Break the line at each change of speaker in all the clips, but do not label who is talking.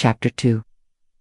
Chapter 2.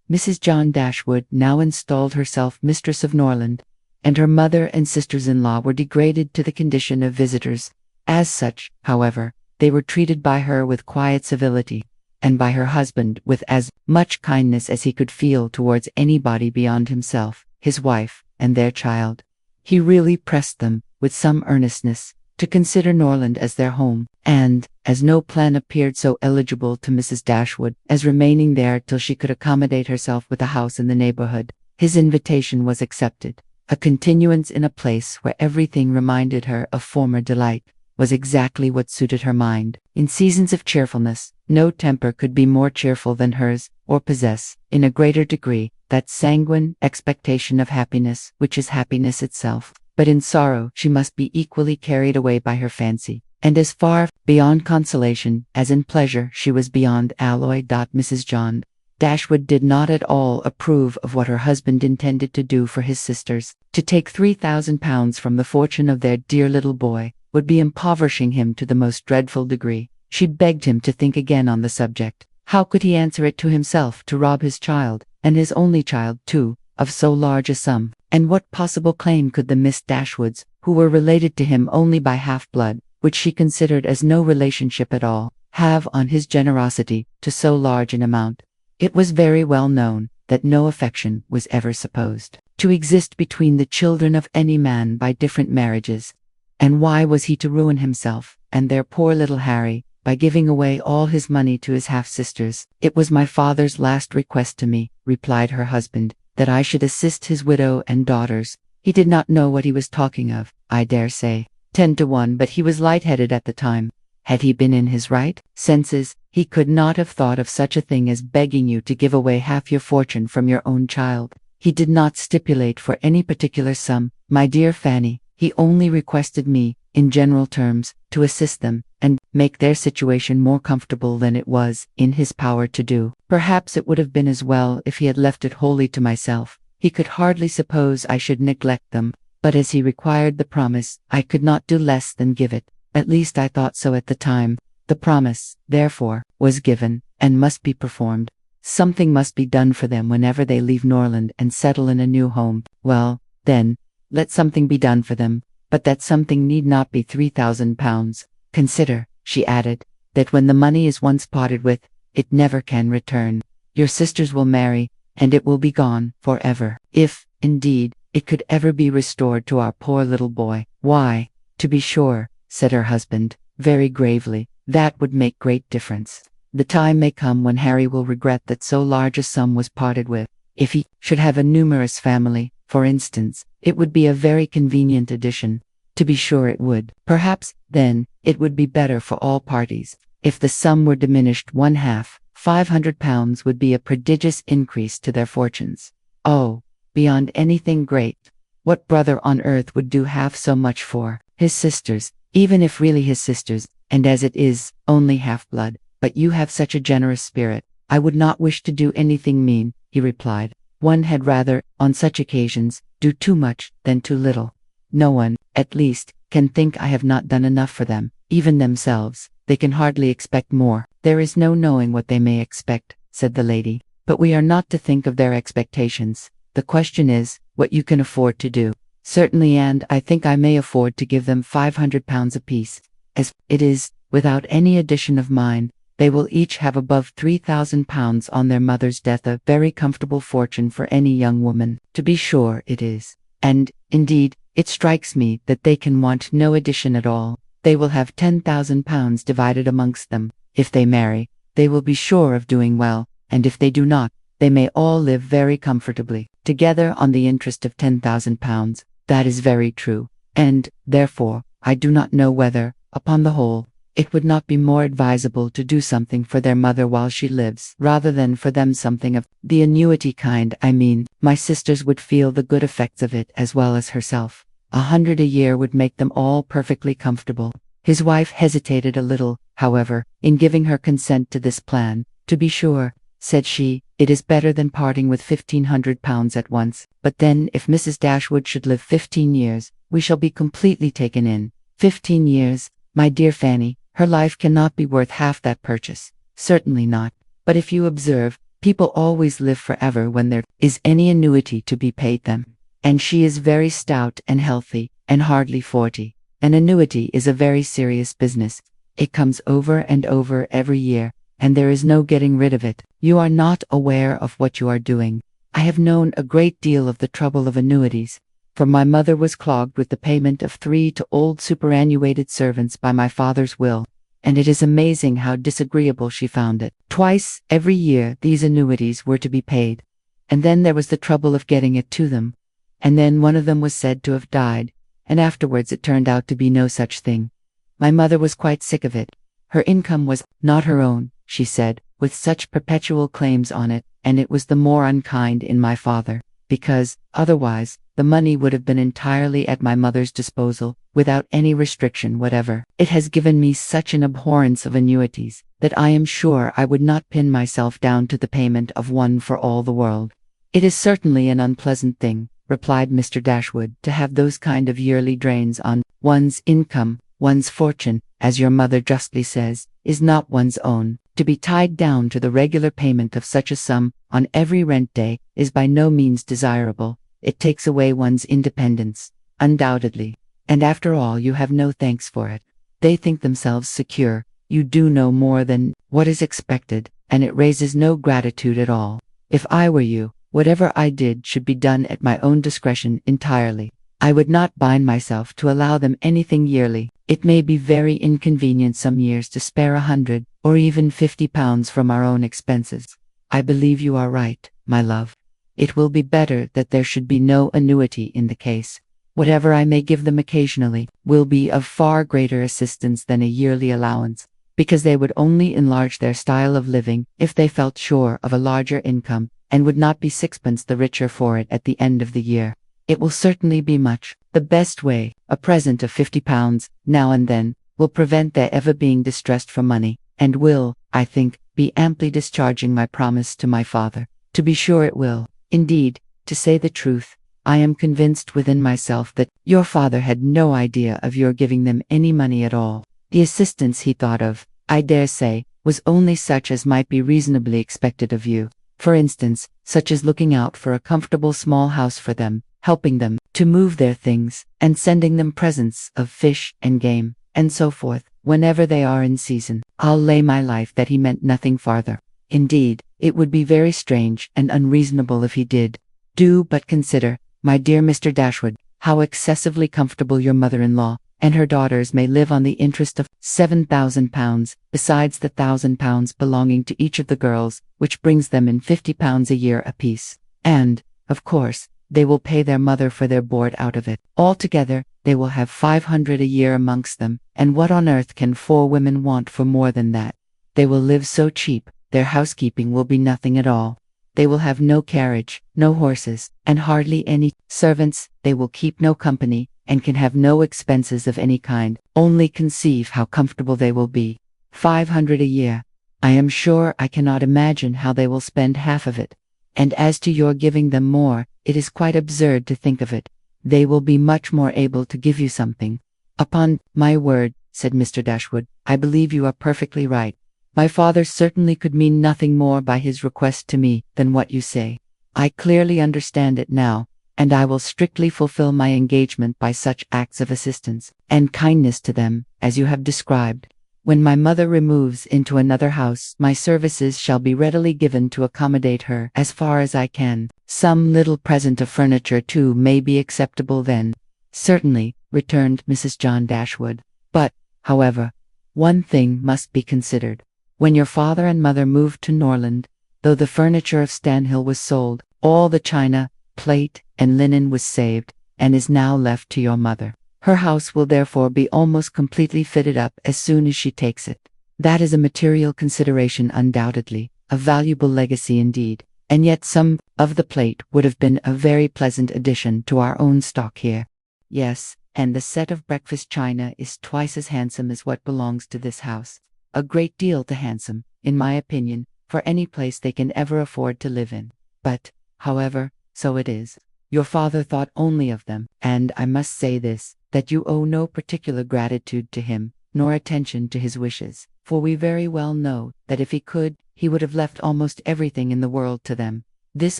Mrs. John Dashwood now installed herself mistress of Norland, and her mother and sisters-in-law were degraded to the condition of visitors. As such, however, they were treated by her with quiet civility, and by her husband with as much kindness as he could feel towards anybody beyond himself, his wife, and their child. He really pressed them, with some earnestness, to consider Norland as their home, and, as no plan appeared so eligible to Mrs. Dashwood as remaining there till she could accommodate herself with a house in the neighbourhood, his invitation was accepted. A continuance in a place where everything reminded her of former delight was exactly what suited her mind. In seasons of cheerfulness, no temper could be more cheerful than hers, or possess, in a greater degree, that sanguine expectation of happiness which is happiness itself. But in sorrow she must be equally carried away by her fancy, and as far beyond consolation as in pleasure she was beyond alloy. Mrs. John Dashwood did not at all approve of what her husband intended to do for his sisters. To take £3,000 from the fortune of their dear little boy would be impoverishing him to the most dreadful degree. She begged him to think again on the subject. How could he answer it to himself to rob his child, and his only child too, of so large a sum? And what possible claim could the Miss Dashwoods, who were related to him only by half-blood, which she considered as no relationship at all, have on his generosity to so large an amount? It was very well known that no affection was ever supposed to exist between the children of any man by different marriages. And why was he to ruin himself, and their poor little Harry, by giving away all his money to his half-sisters? "It was my father's last request to me," replied her husband, "that I should assist his widow and daughters. He did not know what he was talking of, I dare say, 10 to 1, but he was light-headed at the time. Had he been in his right senses, he could not have thought of such a thing as begging you to give away half your fortune from your own child. He did not stipulate for any particular sum, my dear Fanny. He only requested me, in general terms, to assist them, and make their situation more comfortable than it was in his power to do. Perhaps it would have been as well if he had left it wholly to myself. He could hardly suppose I should neglect them, but as he required the promise, I could not do less than give it. At least I thought so at the time. The promise, therefore, was given, and must be performed. Something must be done for them whenever they leave Norland and settle in a new home. Well, then, let something be done for them, but that something need not be £3,000. Consider," she added, "that when the money is once parted with, it never can return. Your sisters will marry, and it will be gone forever. If, indeed, it could ever be restored to our poor little boy, why, to be sure," said her husband, very gravely, "that would make great difference. The time may come when Harry will regret that so large a sum was parted with. If he should have a numerous family, for instance, it would be a very convenient addition. To be sure it would. Perhaps, then, it would be better for all parties. If the sum were diminished one half, £500 would be a prodigious increase to their fortunes. Oh, beyond anything great. What brother on earth would do half so much for his sisters, even if really his sisters, and as it is, only half-blood? But you have such a generous spirit." "I would not wish to do anything mean," he replied. "One had rather, on such occasions, do too much than too little. No one, at least, can think I have not done enough for them. Even themselves, they can hardly expect more." "There is no knowing what they may expect," said the lady. "But we are not to think of their expectations. The question is, what you can afford to do." "Certainly, and I think I may afford to give them £500 apiece. As it is, without any addition of mine, they will each have above £3,000 on their mother's death, a very comfortable fortune for any young woman." "To be sure it is. And, indeed, it strikes me that they can want no addition at all. They will have £10,000 divided amongst them. If they marry, they will be sure of doing well, and if they do not, they may all live very comfortably together on the interest of £10,000. That is very true, and, therefore, I do not know whether, upon the whole, it would not be more advisable to do something for their mother while she lives, rather than for them something of the annuity kind. I mean, my sisters would feel the good effects of it as well as herself. 100 a year would make them all perfectly comfortable." His wife hesitated a little, however, in giving her consent to this plan. "To be sure," said she, "it is better than parting with £1,500 at once. But then if Mrs. Dashwood should live 15 years, we shall be completely taken in." "15 years, my dear Fanny, her life cannot be worth half that purchase." "Certainly not. But if you observe, People always live forever when there is any annuity to be paid them. And she is very stout and healthy, and hardly 40. An annuity is a very serious business. It comes over and over every year, and there is no getting rid of it. You are not aware of what you are doing. I have known a great deal of the trouble of annuities, for my mother was clogged with the payment of 3 to old superannuated servants by my father's will, and it is amazing how disagreeable she found it. Twice every year these annuities were to be paid, and then there was the trouble of getting it to them, and then one of them was said to have died, and afterwards it turned out to be no such thing. My mother was quite sick of it. Her income was not her own, she said, with such perpetual claims on it, and it was the more unkind in my father, because, otherwise, the money would have been entirely at my mother's disposal, without any restriction whatever. It has given me such an abhorrence of annuities, that I am sure I would not pin myself down to the payment of one for all the world. It is certainly an unpleasant thing, replied Mr. Dashwood, to have those kind of yearly drains on one's income. One's fortune, as your mother justly says, is not one's own. To be tied down to the regular payment of such a sum on every rent day is by no means desirable. It takes away one's independence, undoubtedly. And after all, you have no thanks for it. They think themselves secure. You do no more than what is expected, and it raises no gratitude at all. If I were you, whatever I did should be done at my own discretion entirely. I would not bind myself to allow them anything yearly. It may be very inconvenient some years to spare 100 or even 50 pounds from our own expenses. I believe you are right, my love. It will be better that there should be no annuity in the case. Whatever I may give them occasionally will be of far greater assistance than a yearly allowance, because they would only enlarge their style of living if they felt sure of a larger income, and would not be sixpence the richer for it at the end of the year. It will certainly be much the best way. A present of 50 pounds, now and then, will prevent their ever being distressed for money, and will, I think, be amply discharging my promise to my father. To be sure it will. Indeed, to say the truth, I am convinced within myself that your father had no idea of your giving them any money at all. The assistance he thought of, I dare say, was only such as might be reasonably expected of you. For instance, such as looking out for a comfortable small house for them, helping them to move their things, and sending them presents of fish and game, and so forth, whenever they are in season. I'll lay my life that he meant nothing farther. Indeed, it would be very strange and unreasonable if he did. Do but consider, my dear Mr. Dashwood, how excessively comfortable your mother-in-law and her daughters may live on the interest of 7,000 pounds, besides the 1,000 pounds belonging to each of the girls, which brings them in 50 pounds a year apiece. And, of course, they will pay their mother for their board out of it. Altogether, they will have 500 a year amongst them, and what on earth can 4 women want for more than that? They will live so cheap, their housekeeping will be nothing at all. They will have no carriage, no horses, and hardly any servants. They will keep no company, and can have no expenses of any kind. Only conceive how comfortable they will be. 500 a year. I am sure I cannot imagine how they will spend half of it. And as to your giving them more, it is quite absurd to think of it. They will be much more able to give you something. Upon my word, said Mr. Dashwood, I believe you are perfectly right. My father certainly could mean nothing more by his request to me than what you say. I clearly understand it now, and I will strictly fulfill my engagement by such acts of assistance and kindness to them as you have described. When my mother removes into another house, my services shall be readily given to accommodate her as far as I can. Some little present of furniture, too, may be acceptable then. Certainly, returned Mrs. John Dashwood. But, however, one thing must be considered. When your father and mother moved to Norland, though the furniture of Stanhill was sold, all the china, plate, and linen was saved, and is now left to your mother. Her house will therefore be almost completely fitted up as soon as she takes it. That is a material consideration undoubtedly, a valuable legacy indeed, and yet some of the plate would have been a very pleasant addition to our own stock here. Yes, and the set of breakfast china is twice as handsome as what belongs to this house. A great deal too handsome, in my opinion, for any place they can ever afford to live in. But, however, so it is. Your father thought only of them, and I must say this, that you owe no particular gratitude to him, nor attention to his wishes. for we very well know that if he could, he would have left almost everything in the world to them. This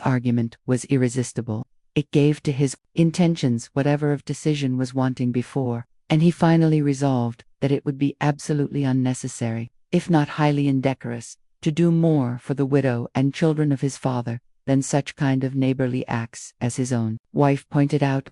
argument was irresistible. It gave to his intentions whatever of decision was wanting before, and he finally resolved that it would be absolutely unnecessary, if not highly indecorous, to do more for the widow and children of his father than such kind of neighborly acts as his own wife pointed out.